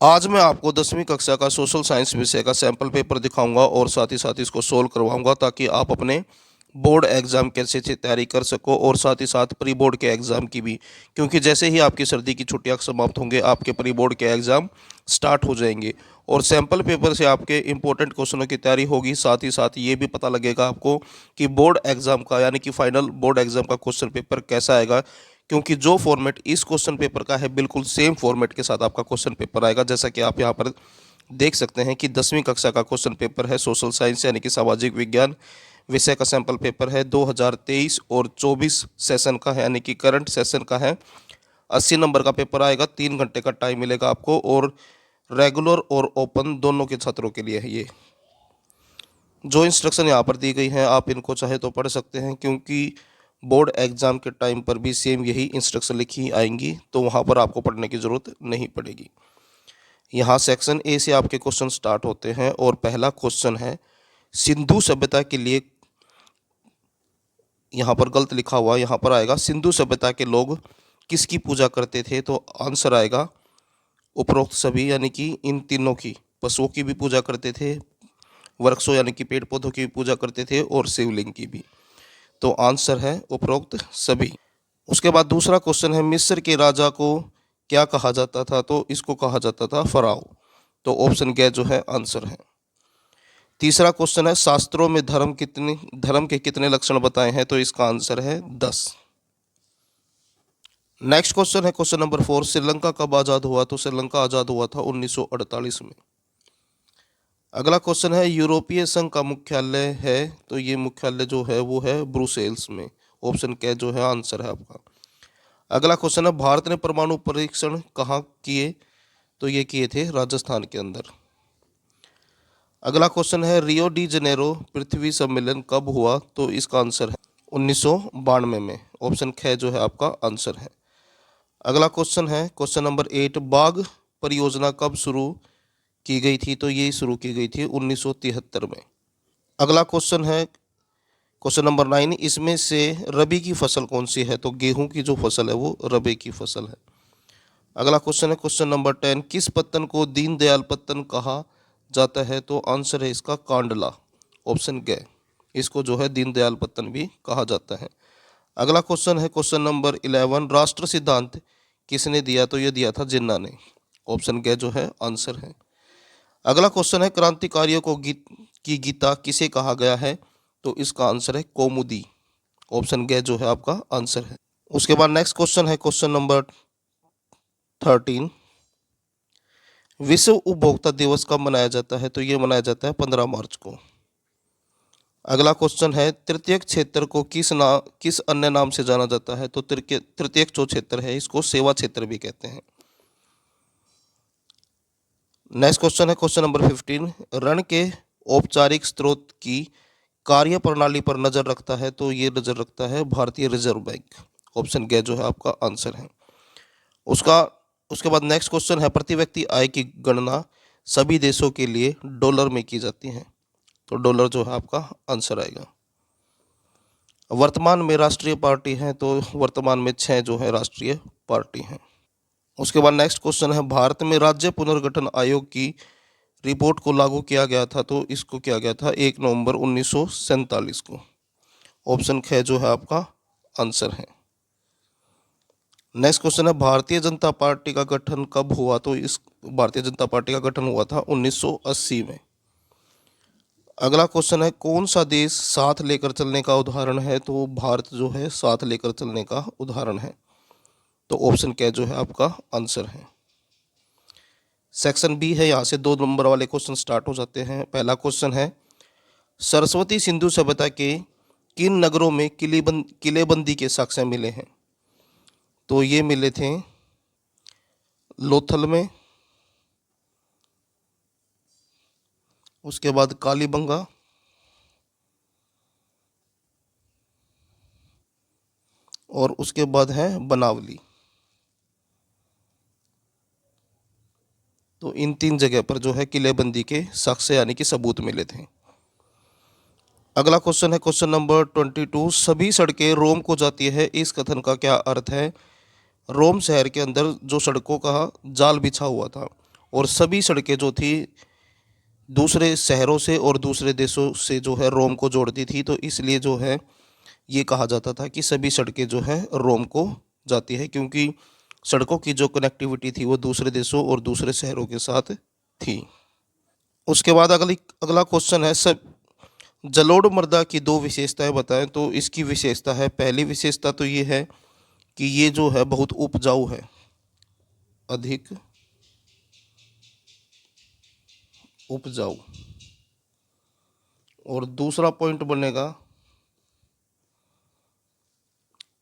आज मैं आपको 10वीं कक्षा का सोशल साइंस विषय का सैंपल पेपर दिखाऊंगा और साथ ही इसको सोल्व करवाऊंगा ताकि आप अपने बोर्ड एग्ज़ाम कैसे से तैयारी कर सको और साथ ही साथ प्री बोर्ड के एग्ज़ाम की भी, क्योंकि जैसे ही आपकी सर्दी की छुट्टियां समाप्त होंगे आपके प्री बोर्ड के एग्ज़ाम स्टार्ट हो जाएंगे और सैंपल पेपर से आपके इंपॉर्टेंट क्वेश्चनों की तैयारी होगी। साथ ही साथ ये भी पता लगेगा आपको कि बोर्ड एग्ज़ाम का यानी कि फाइनल बोर्ड एग्ज़ाम का क्वेश्चन पेपर कैसा आएगा, क्योंकि जो फॉर्मेट इस क्वेश्चन पेपर का है बिल्कुल सेम फॉर्मेट के साथ आपका क्वेश्चन पेपर आएगा। जैसा कि आप यहाँ पर देख सकते हैं कि 10वीं कक्षा का क्वेश्चन पेपर है सोशल साइंस यानी कि सामाजिक विज्ञान विषय का सैंपल पेपर है 2023 और 24 सेशन का है यानी कि करंट सेशन का है। 80 नंबर का पेपर आएगा, 3 घंटे का टाइम मिलेगा आपको और रेगुलर और ओपन दोनों के छात्रों के लिए है। ये जो इंस्ट्रक्शन यहाँ पर दी गई हैं आप इनको चाहे तो पढ़ सकते हैं, क्योंकि बोर्ड एग्ज़ाम के टाइम पर भी सेम यही इंस्ट्रक्शन लिखी आएंगी तो वहाँ पर आपको पढ़ने की ज़रूरत नहीं पड़ेगी। यहाँ सेक्शन ए से आपके क्वेश्चन स्टार्ट होते हैं और पहला क्वेश्चन है सिंधु सभ्यता के लिए। यहाँ पर गलत लिखा हुआ, यहाँ पर आएगा सिंधु सभ्यता के लोग किसकी पूजा करते थे, तो आंसर आएगा उपरोक्त सभी, यानी कि इन तीनों की। पशुओं की भी पूजा करते थे, वृक्षों यानी कि पेड़ पौधों की भी पूजा करते थे और शिवलिंग की भी। तो आंसर है उपरोक्त सभी। उसके बाद दूसरा क्वेश्चन है मिस्र के राजा को क्या कहा जाता था, तो इसको कहा जाता था फराओ। तो ऑप्शन ग जो है आंसर है। तीसरा क्वेश्चन है शास्त्रों में धर्म के कितने लक्षण बताए हैं, तो इसका आंसर है 10। नेक्स्ट क्वेश्चन है क्वेश्चन नंबर 4 श्रीलंका कब आज़ाद हुआ, तो श्रीलंका आज़ाद हुआ था 1948 में। अगला क्वेश्चन है यूरोपीय संघ का मुख्यालय है, तो ये मुख्यालय जो है वो है ब्रुसेल्स में। ऑप्शन के जो है आंसर है आपका। अगला क्वेश्चन है भारत ने परमाणु परीक्षण कहाँ किए, तो ये किए थे राजस्थान के अंदर। अगला क्वेश्चन है रियो डी जनेरो पृथ्वी सम्मेलन कब हुआ, तो इसका आंसर है 1992 में। ऑप्शन ख जो है आपका आंसर है। अगला क्वेश्चन है क्वेश्चन नंबर 8 बाघ परियोजना कब शुरू की गई थी, तो ये शुरू की गई थी 1973 में। अगला क्वेश्चन है क्वेश्चन नंबर 9 इसमें से रबी की फसल कौन सी है, तो गेहूं की जो फसल है वो रबी की फसल है। अगला क्वेश्चन है क्वेश्चन नंबर 10 किस पत्तन को दीनदयाल पत्तन कहा जाता है, तो आंसर है इसका कांडला। ऑप्शन ग, इसको जो है दीनदयाल पत्तन भी कहा जाता है। अगला क्वेश्चन है क्वेश्चन नंबर 11 राष्ट्र सिद्धांत किसने दिया, तो ये दिया था जिन्ना ने। ऑप्शन ग जो है आंसर है। अगला क्वेश्चन है क्रांतिकारियों को की गीता किसे कहा गया है, तो इसका आंसर है कौमुदी। ऑप्शन ग जो है आपका आंसर है। उसके बाद नेक्स्ट क्वेश्चन है क्वेश्चन नंबर 13 विश्व उपभोक्ता दिवस कब मनाया जाता है, तो ये मनाया जाता है 15 मार्च को। अगला क्वेश्चन है तृतीयक क्षेत्र को किस अन्य नाम से जाना जाता है, तो तृतीयक जो क्षेत्र है इसको सेवा क्षेत्र भी कहते हैं। नेक्स्ट क्वेश्चन है क्वेश्चन नंबर 15 ऋण के औपचारिक स्रोत की कार्य प्रणाली पर नजर रखता है, तो ये नजर रखता है भारतीय रिजर्व बैंक। ऑप्शन ग जो है आपका आंसर है। उसके बाद नेक्स्ट क्वेश्चन है प्रति व्यक्ति आय की गणना सभी देशों के लिए डॉलर में की जाती है, तो डॉलर जो है आपका आंसर आएगा। वर्तमान में राष्ट्रीय पार्टी है, तो वर्तमान में 6 जो है राष्ट्रीय पार्टी हैं। उसके बाद नेक्स्ट क्वेश्चन है भारत में राज्य पुनर्गठन आयोग की रिपोर्ट को लागू किया गया था, तो इसको किया गया था 1 नवंबर 1947 को। ऑप्शन ख जो है आपका आंसर है। नेक्स्ट क्वेश्चन है भारतीय जनता पार्टी का गठन कब हुआ, तो इस भारतीय जनता पार्टी का गठन हुआ था 1980 में। अगला क्वेश्चन है कौन सा देश साथ लेकर चलने का उदाहरण है, तो भारत जो है साथ लेकर चलने का उदाहरण है, तो ऑप्शन क्या जो है आपका आंसर है। सेक्शन बी है, यहाँ से 2 नंबर वाले क्वेश्चन स्टार्ट हो जाते हैं। पहला क्वेश्चन है सरस्वती सिंधु सभ्यता के किन नगरों में किलेबंदी के साक्ष्य मिले हैं, तो ये मिले थे लोथल में, उसके बाद कालीबंगा, और उसके बाद है बनावली। तो इन 3 जगह पर जो है किलेबंदी के साक्ष्य यानी कि सबूत मिले थे। अगला क्वेश्चन है क्वेश्चन नंबर 22 सभी सड़कें रोम को जाती है, इस कथन का क्या अर्थ है। रोम शहर के अंदर जो सड़कों का जाल बिछा हुआ था और सभी सड़कें जो थी दूसरे शहरों से और दूसरे देशों से जो है रोम को जोड़ती थी, तो इसलिए जो है ये कहा जाता था कि सभी सड़कें जो है रोम को जाती है, क्योंकि सड़कों की जो कनेक्टिविटी थी वो दूसरे देशों और दूसरे शहरों के साथ थी। उसके बाद अगला क्वेश्चन है, सब जलोढ़ मृदा की दो विशेषताएं बताएं। तो इसकी विशेषता है, पहली विशेषता तो ये है कि ये जो है बहुत उपजाऊ है, अधिक उपजाऊ। और दूसरा पॉइंट बनेगा,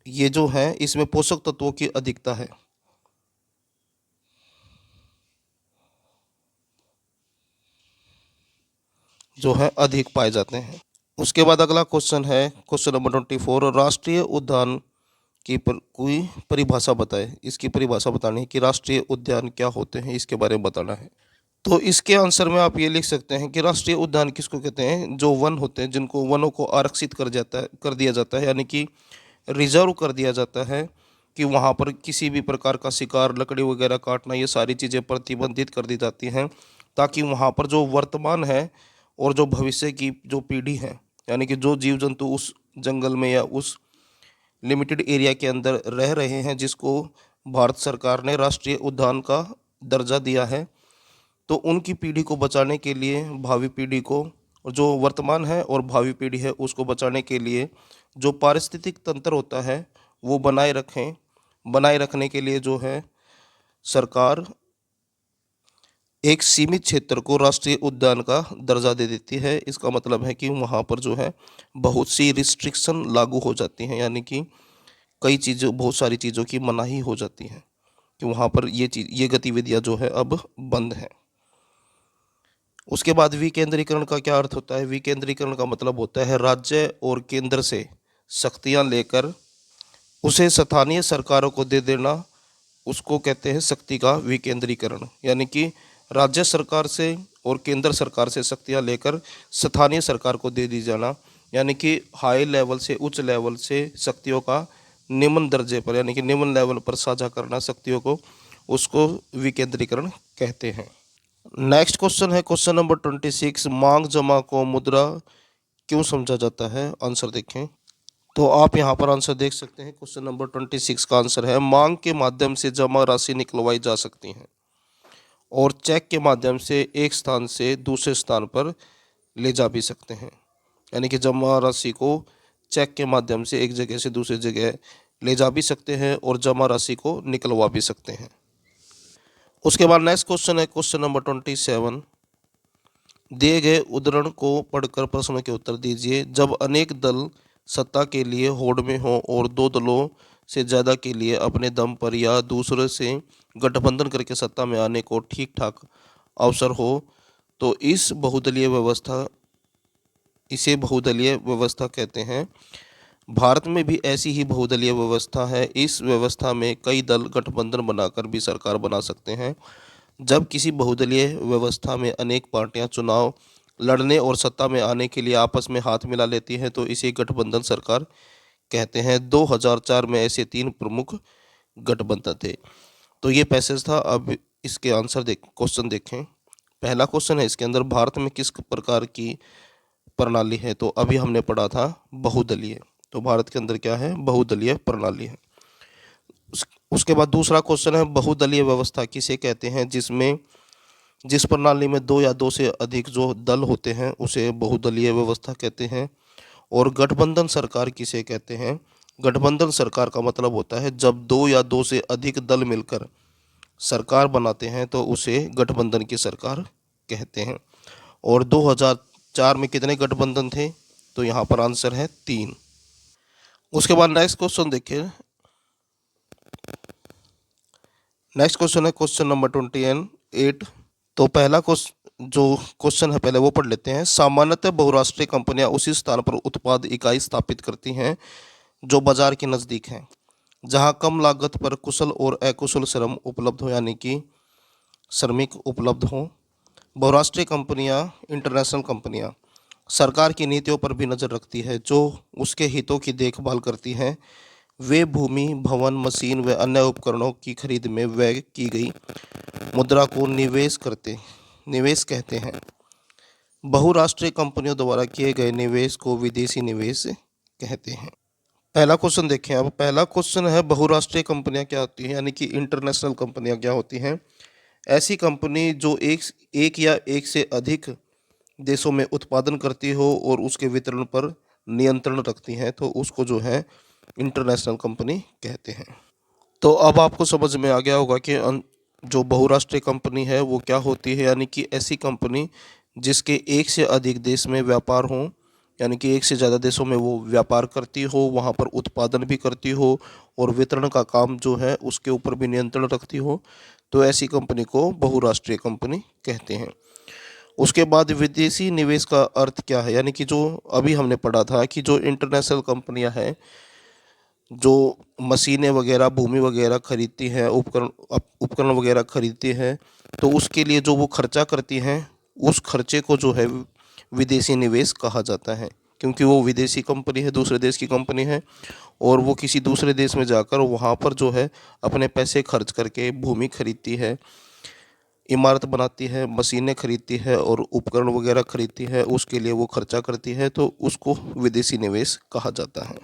ये जो है इसमें पोषक तत्वों की अधिकता है, जो है अधिक पाए जाते हैं। उसके बाद अगला क्वेश्चन है, क्वेश्चन नंबर 24, राष्ट्रीय उद्यान की कोई परिभाषा बताए। इसकी परिभाषा बतानी है कि राष्ट्रीय उद्यान क्या होते हैं, इसके बारे में बताना है। तो इसके आंसर में आप ये लिख सकते हैं कि राष्ट्रीय उद्यान किसको कहते हैं, जो वन होते हैं, जिनको वनों को आरक्षित कर दिया जाता है, यानी कि रिजर्व कर दिया जाता है, कि वहाँ पर किसी भी प्रकार का शिकार, लकड़ी वगैरह काटना, ये सारी चीज़ें प्रतिबंधित कर दी जाती हैं, ताकि वहाँ पर जो वर्तमान है और जो भविष्य की जो पीढ़ी है, यानी कि जो जीव जंतु उस जंगल में या उस लिमिटेड एरिया के अंदर रह रहे हैं, जिसको भारत सरकार ने राष्ट्रीय उद्यान का दर्जा दिया है, तो उनकी पीढ़ी को बचाने के लिए, भावी पीढ़ी को, जो वर्तमान है और भावी पीढ़ी है उसको बचाने के लिए जो पारिस्थितिक तंत्र होता है वो बनाए रखने के लिए जो है सरकार एक सीमित क्षेत्र को राष्ट्रीय उद्यान का दर्जा दे देती है। इसका मतलब है कि वहाँ पर जो है बहुत सी रिस्ट्रिक्शन लागू हो जाती हैं, यानी कि बहुत सारी चीज़ों की मनाही हो जाती है, कि वहाँ पर ये गतिविधियाँ जो है अब बंद हैं। उसके बाद विकेंद्रीकरण का क्या अर्थ होता है? विकेंद्रीकरण का मतलब होता है राज्य और केंद्र से शक्तियाँ लेकर उसे स्थानीय सरकारों को दे देना, उसको कहते हैं शक्ति का विकेंद्रीकरण। यानी कि राज्य सरकार से और केंद्र सरकार से शक्तियाँ लेकर स्थानीय सरकार को दे दी जाना, यानी कि हाई लेवल से, उच्च लेवल से शक्तियों का निम्न दर्जे पर, यानी कि निम्न लेवल पर साझा करना शक्तियों को, उसको विकेंद्रीकरण कहते हैं। नेक्स्ट क्वेश्चन है क्वेश्चन नंबर 26, मांग जमा को मुद्रा क्यों समझा जाता है? आंसर देखें। तो आप यहाँ पर आंसर देख सकते हैं, क्वेश्चन नंबर 26 का आंसर है, मांग के माध्यम से जमा राशि निकलवाई जा सकती है और चेक के माध्यम से एक स्थान से दूसरे स्थान पर ले जा भी सकते हैं। यानी कि जमा राशि को चेक के माध्यम से एक जगह से दूसरी जगह ले जा भी सकते हैं और जमा राशि को निकलवा भी सकते हैं। उसके बाद नेक्स्ट क्वेश्चन है क्वेश्चन नंबर 27, दिए गए उद्धरण को पढ़कर प्रश्नों के उत्तर दीजिए। जब अनेक दल सत्ता के लिए होड़ में हो और दो दलों से ज़्यादा के लिए अपने दम पर या दूसरे से गठबंधन करके सत्ता में आने को ठीक ठाक अवसर हो, तो इसे बहुदलीय व्यवस्था कहते हैं। भारत में भी ऐसी ही बहुदलीय व्यवस्था है। इस व्यवस्था में कई दल गठबंधन बनाकर भी सरकार बना सकते हैं। जब किसी बहुदलीय व्यवस्था में अनेक पार्टियां चुनाव लड़ने और सत्ता में आने के लिए आपस में हाथ मिला लेती हैं, तो इसे गठबंधन सरकार कहते हैं। 2004 में ऐसे 3 प्रमुख गठबंधन थे। तो ये पैसेज था। अब इसके आंसर क्वेश्चन देखें। पहला क्वेश्चन है इसके अंदर, भारत में किस प्रकार की प्रणाली है? तो अभी हमने पढ़ा था बहुदलीय। तो भारत के अंदर क्या है? बहुदलीय प्रणाली है। उसके बाद दूसरा क्वेश्चन है, बहुदलीय व्यवस्था किसे कहते हैं? जिस प्रणाली में 2 या 2 से अधिक जो दल होते हैं उसे बहुदलीय व्यवस्था कहते हैं। और गठबंधन सरकार किसे कहते हैं? गठबंधन सरकार का मतलब होता है जब 2 या 2 से अधिक दल मिलकर सरकार बनाते हैं तो उसे गठबंधन की सरकार कहते हैं। और 2004 में कितने गठबंधन थे? तो यहाँ पर आंसर है 3। उसके बाद नेक्स्ट क्वेश्चन देखिए। नेक्स्ट क्वेश्चन है क्वेश्चन नंबर 28। तो पहला क्वेश्चन है, पहले वो पढ़ लेते हैं। सामान्यतः बहुराष्ट्रीय कंपनियां उसी स्थान पर उत्पाद इकाई स्थापित करती हैं जो बाजार के नज़दीक हैं, जहां कम लागत पर कुशल और अकुशल श्रम उपलब्ध हो, यानी कि श्रमिक उपलब्ध हों। बहुराष्ट्रीय कंपनियां, इंटरनेशनल कंपनियां सरकार की नीतियों पर भी नज़र रखती है, जो उसके हितों की देखभाल करती हैं। वे भूमि, भवन, मशीन व अन्य उपकरणों की खरीद में व्यय की गई मुद्रा को निवेश कहते हैं। बहुराष्ट्रीय कंपनियों द्वारा किए गए निवेश को विदेशी निवेश कहते हैं। पहला क्वेश्चन देखें। अब पहला क्वेश्चन है बहुराष्ट्रीय कंपनियां क्या होती हैं, यानी कि इंटरनेशनल कंपनियां क्या होती हैं। ऐसी कंपनी जो एक या एक से अधिक देशों में उत्पादन करती हो और उसके वितरण पर नियंत्रण रखती हैं, तो उसको जो है इंटरनेशनल कंपनी कहते हैं। तो अब आपको समझ में आ गया होगा कि जो बहुराष्ट्रीय कंपनी है वो क्या होती है, यानी कि ऐसी कंपनी जिसके एक से अधिक देश में व्यापार हो, यानी कि एक से ज़्यादा देशों में वो व्यापार करती हो, वहाँ पर उत्पादन भी करती हो और वितरण का काम जो है उसके ऊपर भी नियंत्रण रखती हो, तो ऐसी कंपनी को बहुराष्ट्रीय कंपनी कहते हैं। उसके बाद विदेशी निवेश का अर्थ क्या है, यानी कि जो अभी हमने पढ़ा था कि जो इंटरनेशनल कंपनियां हैं जो मशीनें वगैरह, भूमि वगैरह खरीदती हैं, उपकरण वगैरह खरीदती हैं, तो उसके लिए जो वो खर्चा करती हैं उस खर्चे को जो है विदेशी निवेश कहा जाता है, क्योंकि वो विदेशी कंपनी है, दूसरे देश की कंपनी है और वो किसी दूसरे देश में जाकर वहाँ पर जो है अपने पैसे खर्च करके भूमि खरीदती है, इमारत बनाती है, मशीनें खरीदती है और उपकरण वगैरह खरीदती है, उसके लिए वो खर्चा करती है, तो उसको विदेशी निवेश कहा जाता है।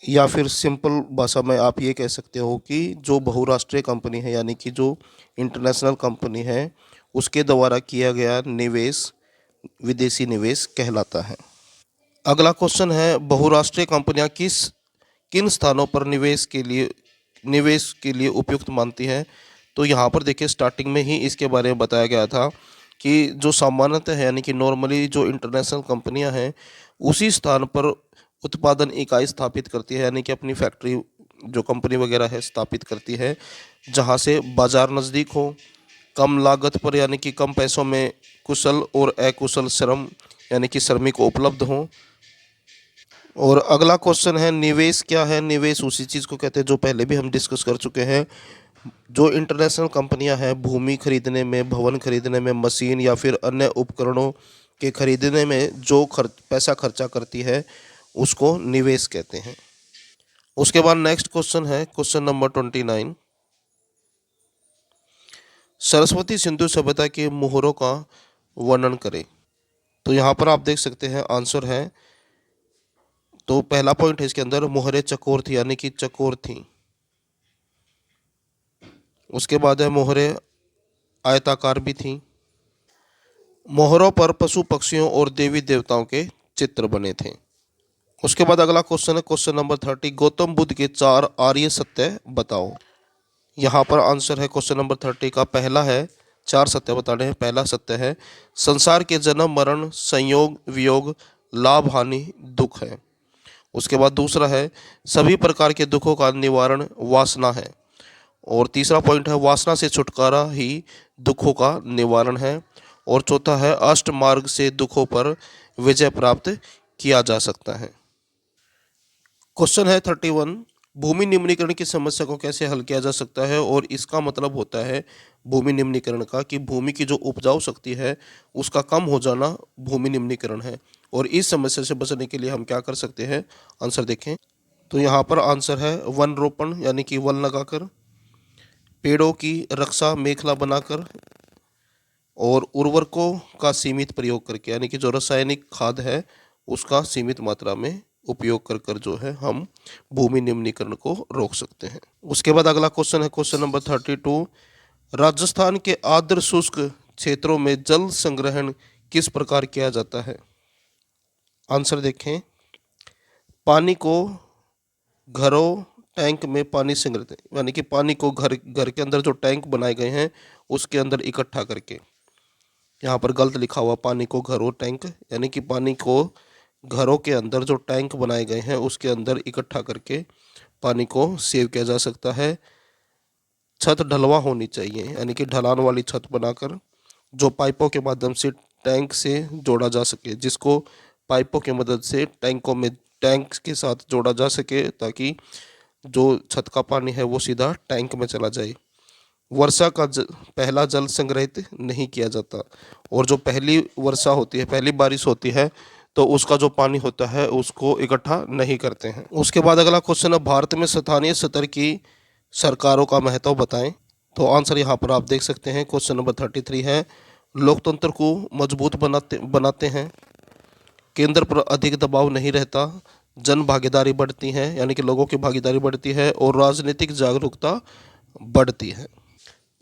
या फिर सिंपल भाषा में आप ये कह सकते हो कि जो बहुराष्ट्रीय कंपनी है, यानी कि जो इंटरनेशनल कंपनी है, उसके द्वारा किया गया निवेश विदेशी निवेश कहलाता है। अगला क्वेश्चन है बहुराष्ट्रीय कंपनियां किन स्थानों पर निवेश के लिए उपयुक्त मानती है। तो यहाँ पर देखिए स्टार्टिंग में ही इसके बारे में बताया गया था कि जो सामान्यतः है, यानी कि नॉर्मली जो इंटरनेशनल कंपनियां हैं उसी स्थान पर उत्पादन इकाई स्थापित करती है, यानी कि अपनी फैक्ट्री जो कंपनी वगैरह है स्थापित करती है जहाँ से बाजार नज़दीक हो, कम लागत पर यानी कि कम पैसों में कुशल और अकुशल श्रम यानी कि श्रमिक उपलब्ध हों। और अगला क्वेश्चन है निवेश क्या है। निवेश उसी चीज़ को कहते हैं जो पहले भी हम डिस्कस कर चुके हैं। जो इंटरनेशनल कंपनियां हैं भूमि खरीदने में, भवन खरीदने में, मशीन या फिर अन्य उपकरणों के खरीदने में जो पैसा खर्चा करती है उसको निवेश कहते हैं। उसके बाद नेक्स्ट क्वेश्चन है क्वेश्चन नंबर 29। सरस्वती सिंधु सभ्यता के मोहरों का वर्णन करें। तो यहाँ पर आप देख सकते हैं आंसर है, तो पहला पॉइंट है इसके अंदर मोहरें चकोर थी, यानी कि चकोर थी। उसके बाद है मोहरें आयताकार भी थी। मोहरों पर पशु पक्षियों और देवी देवताओं के चित्र बने थे। उसके बाद अगला क्वेश्चन है क्वेश्चन नंबर 30। गौतम बुद्ध के 4 आर्य सत्य बताओ। यहाँ पर आंसर है क्वेश्चन नंबर 30 का पहला है, 4 सत्य बताने हैं। पहला सत्य है संसार के जन्म मरण, संयोग वियोग, लाभ हानि, दुख है। उसके बाद दूसरा है सभी प्रकार के दुखों का निवारण वासना है। और तीसरा पॉइंट है वासना से छुटकारा ही दुखों का निवारण है। और चौथा है अष्ट मार्ग से दुखों पर विजय प्राप्त किया जा सकता है। क्वेश्चन है 31। भूमि निम्नीकरण की समस्या को कैसे हल किया जा सकता है। और इसका मतलब होता है भूमि निम्नीकरण का कि भूमि की जो उपजाऊ शक्ति है उसका कम हो जाना भूमि निम्नीकरण है। और इस समस्या से बचने के लिए हम क्या कर सकते हैं, आंसर देखें। तो यहाँ पर आंसर है वन रोपण, यानी कि वन लगाकर, पेड़ों की रक्षा मेखला बनाकर, और उर्वरकों का सीमित प्रयोग करके, यानी कि जो रासायनिक खाद है उसका सीमित मात्रा में उपयोग कर कर जो है हम भूमि निम्नीकरण को रोक सकते हैं। उसके बाद अगला क्वेश्चन है क्वेश्चन नंबर 32। राजस्थान के आर्द्र शुष्क क्षेत्रों में जल संग्रहण किस प्रकार किया जाता है। आंसर देखें। पानी को घरों टैंक में पानी संग्रहित, यानी कि पानी को घर के अंदर जो टैंक बनाए गए हैं उसके अंदर इकट्ठा करके, यहाँ पर गलत लिखा हुआ पानी को घरों टैंक, यानी कि पानी को घरों के अंदर जो टैंक बनाए गए हैं उसके अंदर इकट्ठा करके पानी को सेव किया जा सकता है। छत ढलवा होनी चाहिए, यानी कि ढलान वाली छत बनाकर जो पाइपों के माध्यम से टैंक से जोड़ा जा सके, जिसको पाइपों की मदद से टैंक के साथ जोड़ा जा सके ताकि जो छत का पानी है वो सीधा टैंक में चला जाए। वर्षा का पहला जल संग्रहित नहीं किया जाता, और जो पहली वर्षा होती है, पहली बारिश होती है, तो उसका जो पानी होता है उसको इकट्ठा नहीं करते हैं। उसके बाद अगला क्वेश्चन है भारत में स्थानीय स्तर की सरकारों का महत्व बताएं। तो आंसर यहाँ पर आप देख सकते हैं। क्वेश्चन नंबर 33 है, लोकतंत्र को मजबूत बनाते हैं, केंद्र पर अधिक दबाव नहीं रहता, जन भागीदारी बढ़ती है, यानी कि लोगों की भागीदारी बढ़ती है, और राजनीतिक जागरूकता बढ़ती है।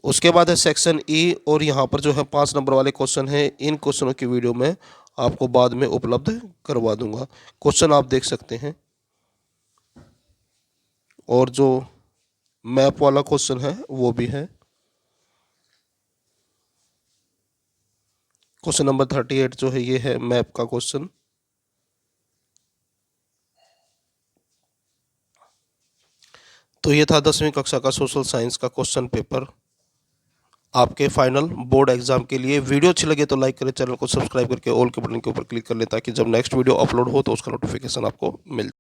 उसके बाद है सेक्शन ई, और यहाँ पर जो है 5 नंबर वाले क्वेश्चन है। इन क्वेश्चनों की वीडियो में आपको बाद में उपलब्ध करवा दूंगा। क्वेश्चन आप देख सकते हैं, और जो मैप वाला क्वेश्चन है वो भी है। क्वेश्चन नंबर 38 जो है ये है मैप का क्वेश्चन। तो ये था 10वीं कक्षा का सोशल साइंस का क्वेश्चन पेपर आपके फाइनल बोर्ड एग्जाम के लिए। वीडियो अच्छी लगे तो लाइक करें, चैनल को सब्सक्राइब करके ऑल के बटन के ऊपर क्लिक कर लें, ताकि जब नेक्स्ट वीडियो अपलोड हो तो उसका नोटिफिकेशन आपको मिल